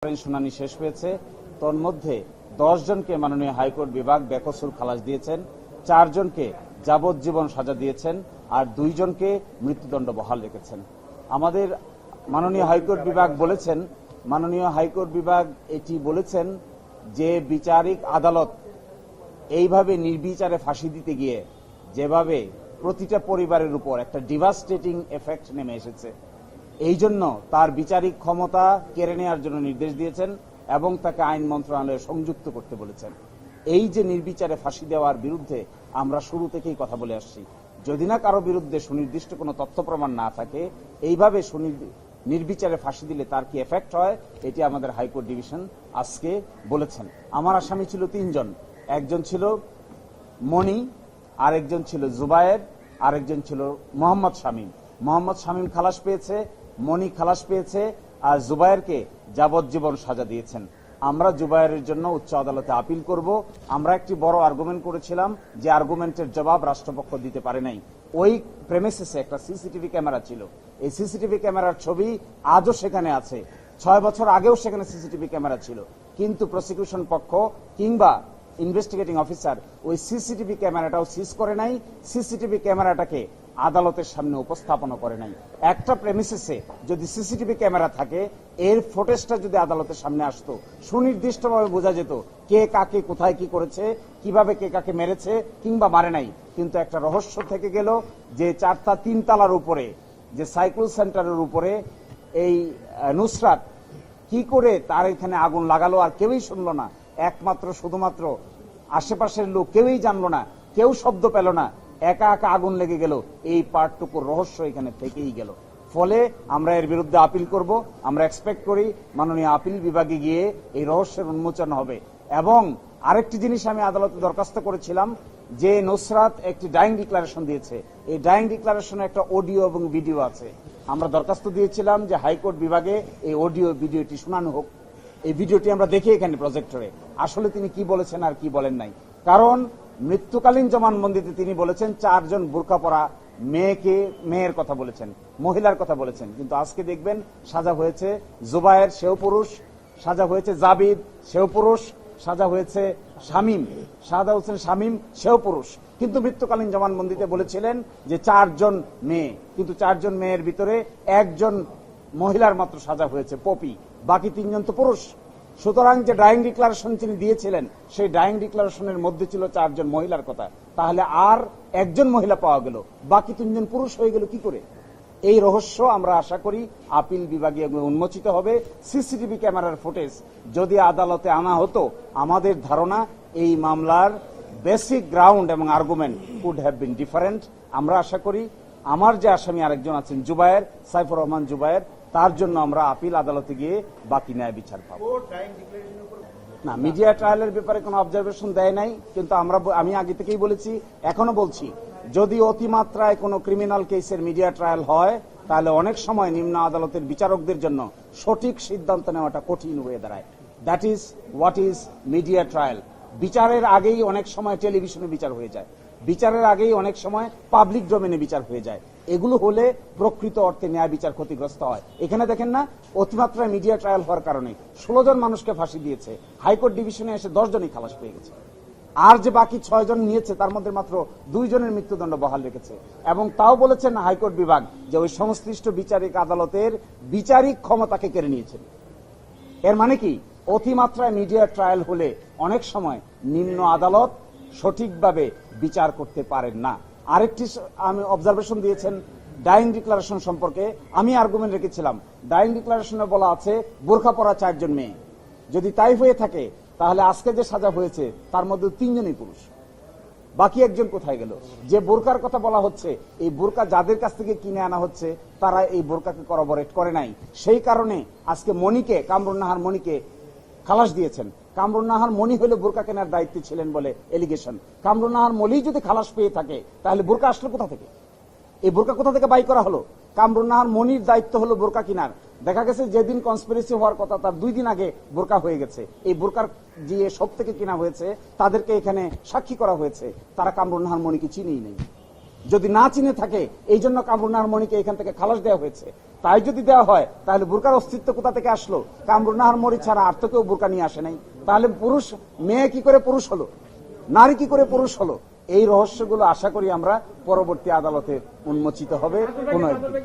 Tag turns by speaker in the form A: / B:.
A: শুনানি শেষ হয়েছে। তোর মধ্যে 10 জনকে মাননীয় হাইকোর্ট বিভাগ বেকসুর খালাস দিয়েছেন, 4 জনকে যাবজ্জীবন সাজা দিয়েছেন, আর 2 জনকে মৃত্যুদণ্ড বহাল রেখেছেন। আমাদের মাননীয় হাইকোর্ট বিভাগ এটি বলেছেন যে বিচারিক আদালত এইভাবে নির্বিচারে ফাঁসি দিতে গিয়ে যেভাবে প্রতিটা পরিবারের উপর একটা ডিভাস্টেটিং এফেক্ট নেমে এসেছে, এই জন্য তার বিচারিক ক্ষমতা কেড়ে নেওয়ার জন্য নির্দেশ দিয়েছেন এবং তাকে আইন মন্ত্রণালয়ে সংযুক্ত করতে বলেছেন। এই যে নির্বিচারে ফাঁসি দেওয়ার বিরুদ্ধে আমরা শুরু থেকেই কথা বলে আসছি। যদি না কারো বিরুদ্ধে সুনির্দিষ্ট কোনো তথ্য প্রমাণ না থাকে, এইভাবে নির্বিচারে ফাঁসি দিলে তার কি এফেক্ট হয়, এটি আমাদের হাইকোর্ট ডিভিশন আজকে বলেছেন। আমার আসামি ছিল 3 জন, একজন ছিল মনি, আরেকজন ছিল জুবায়ের, আরেকজন ছিল মোহাম্মদ শামীম। মোহাম্মদ শামীম খালাস পেয়েছে, মনি খালাস পেয়েছে, আর জুবায়েরকে যাবজ্জীবন সাজা দিয়েছেন। আমরা জুবায়েরের জন্য উচ্চ আদালতে আপিল করব। আমরা একটি বড় আর্গুমেন্ট করেছিলাম, যে আর্গুমেন্টের জবাব রাষ্ট্রপক্ষ দিতে পারে নাই। ওই প্রেমিসেসে একটা সিসিটিভি ক্যামেরা ছিল, এই সিসিটিভি ক্যামেরার ছবি আজও সেখানে আছে। 6 বছর আগেও সেখানে সিসিটিভি ক্যামেরা ছিল, কিন্তু প্রসিকিউশন পক্ষ কিংবা ইনভেস্টিগেটিং অফিসার ওই সিসিটিভি ক্যামেরাটাও সিজ করে নাই, সিসিটিভি ক্যামেরাটাকে আদালতের সামনে উপস্থাপন করে নাই। একটা প্রেমিসেসে যদি সিসিটিভি ক্যামেরা থাকে, এর ফুটেজটা যদি আদালতের সামনে আসতো, সুনির্দিষ্টভাবে বোঝা যেত কে কাকে কোথায় কি করেছে, কিভাবে কে কাকে মেরেছে কিংবা মারে নাই। কিন্তু একটা রহস্য থেকে গেল যে 3 তলার উপরে, যে সাইকেল সেন্টারের উপরে এই নুসরাত কি করে তার এখানে আগুন লাগালো আর কেউই শুনলো না। একমাত্র শুধুমাত্র আশেপাশের লোক কেউই জানলো না, কেউ শব্দ পেল না, একা একা আগুন লেগে গেল। এই পার্টটুকুর রহস্য এখানে থেকেই গেল। ফলে আমরা এর বিরুদ্ধে আপিল করব। আমরা এক্সপেক্ট করি মাননীয় আপিল বিভাগে গিয়ে এই রহস্যের উন্মোচন হবে। এবং আরেকটি জিনিস আমি আদালতে দরখাস্ত করেছিলাম, যে নুসরাত একটি ডাইং ডিক্লারেশন দিয়েছে, এই ডাইং ডিক্লারেশনে একটা অডিও এবং ভিডিও আছে। আমরা দরখাস্ত দিয়েছিলাম যে হাইকোর্ট বিভাগে এই অডিও ভিডিওটি শোনানো হোক। এই ভিডিওটি আমরা দেখি এখানে প্রজেক্টরে, আসলে তিনি কি বলেছেন আর কি বলেন নাই। কারণ মৃত্যুকালীন জবানবন্দিতে তিনি বলেছেন 4 জন বোরকা পরা মেয়ের কথা বলেছেন, মহিলার কথা বলেছেন। কিন্তু আজকে দেখবেন সাজা হয়েছে জুবায়ের, সেও পুরুষ, সাজা হয়েছে জাবিদ, সেও পুরুষ, সাজা হয়েছে শাহাদা হোসেন শামীম, সেও পুরুষ। কিন্তু মৃত্যুকালীন জবানবন্দিতে বলেছিলেন যে 4 জন মেয়ে, কিন্তু 4 জন মেয়ের ভিতরে 1 জন মহিলার মাত্র সাজা হয়েছে পপি, বাকি 3 জন তো পুরুষ। সুতরাং যে ডাইং ডিক্লারেশন তিনি দিয়েছিলেন, সেই ডাইং ডিক্লারেশনের মধ্যে ছিল 4 জন মহিলার কথা, তাহলে আর 1 জন মহিলা পাওয়া গেল, বাকি 3 জন পুরুষ হয়ে গেল কি করে? এই রহস্য আমরা আশা করি আপিল বিভাগে উন্মোচিত হবে। সিসিটিভি ক্যামেরার ফুটেজ যদি আদালতে আনা হতো, আমাদের ধারণা এই মামলার বেসিক গ্রাউন্ড এবং argument could have been different. আমরা আশা করি আমার যে আসামি আরেকজন আছেন জুবায়ের, সাইফুর রহমান জুবায়ের, তার জন্য আমরা আপিল আদালতে গিয়ে বাকি ন্যায় বিচার পাবো। না, মিডিয়া ট্রায়ালের ব্যাপারে কোনো অবজারভেশন দেয় নাই, কিন্তু আমি আগে থেকেই বলেছি, এখনো বলছি, যদি অতিমাত্রায় কোনো ক্রিমিনাল কেসের মিডিয়া ট্রায়াল হয়, তাহলে অনেক সময় নিম্ন আদালতের বিচারকদের জন্য সঠিক সিদ্ধান্ত নেওয়াটা কঠিন হয়ে দাঁড়ায়। That is what is media trial. বিচারের আগেই অনেক সময় টেলিভিশনে বিচার হয়ে যায়, বিচারের আগেই অনেক সময় পাবলিক ডোমেনে বিচার হয়ে যায়। এগুলো হলে প্রকৃত অর্থে ন্যায় বিচার ক্ষতিগ্রস্ত হয়। এখানে দেখেন না, অতিমাত্রায় মিডিয়া ট্রায়াল হওয়ার কারণে 16 জন মানুষকে ফাঁসি দিয়েছে, হাইকোর্ট ডিভিশনে এসে 10 জনই খালাস পেয়ে গেছে। আর যে বাকি 6 জন নিয়েছে, তার মধ্যে মাত্র 2 জনের মৃত্যুদণ্ড বহাল রেখেছে। এবং তাও বলেছেন হাইকোর্ট বিভাগ যে ওই সংশ্লিষ্ট বিচারিক আদালতের বিচারিক ক্ষমতাকে কেড়ে নিয়েছেন। এর মানে কি, অতিমাত্রায় মিডিয়া ট্রায়াল হলে অনেক সময় নিম্ন আদালত সঠিকভাবে বিচার করতে পারেন না। আরেকটি আমি অবজারভেশন দিয়েছেন ডাইং ডিক্লারেশন সম্পর্কে, আমি আর্গুমেন্ট রেখেছিলাম, ডাইং ডিক্লারেশনে বলা আছে বোরকা পরা 4 জন মেয়ে। যদি তাই হয়ে থাকে, তাহলে আজকে যে সাজা হয়েছে তার মধ্যে 3 জনই পুরুষ, বাকি 1 জন কোথায় গেল? যে বোরকার কথা বলা হচ্ছে, এই বোরকা যাদের কাছ থেকে কিনে আনা হচ্ছে, তারা এই বোরকাকে করবরেট করে নাই। সেই কারণে আজকে কামরুন নাহার মনিকে খালাস দিয়েছেন। কামরুন নাহার মনি হলে বোরকা কেনার দায়িত্বে ছিলেন বলে এলিগেশন। কামরুন নাহার মনি যদি খালাস পেয়ে থাকে, তাহলে বোরকা আসলো কোথা থেকে? এই বোরকা কোথা থেকে বাই করা হলো? কামরুন নাহার মনির দায়িত্ব হলো বোরকা কিনার। দেখা গেছে যেদিন কনস্পিরেসি হওয়ার কথা, তার 2 দিন আগে বোরকা হয়ে গেছে। এই বোরকার যে সব থেকে কিনা হয়েছে, তাদেরকে এখানে সাক্ষী করা হয়েছে, তারা কামরুন নাহার মনিকে চিনেই নেই। যদি না চিনে থাকে এই জন্য কামরুন নাহার মনিকে এখান থেকে খালাস দেওয়া হয়েছে। তাই যদি দেওয়া হয় তাহলে বুরকার অস্তিত্ব কোথা থেকে আসলো? কামরুন নাহার মনি ছাড়া আর তো কেউ বুরকা নিয়ে আসে নাই। তাহলে পুরুষ, মেয়ে কি করে পুরুষ হলো, নারী কি করে পুরুষ হলো? এই রহস্যগুলো আশা করি আমরা পরবর্তী আদালতে উন্মোচিত হবে কোনো একদিন।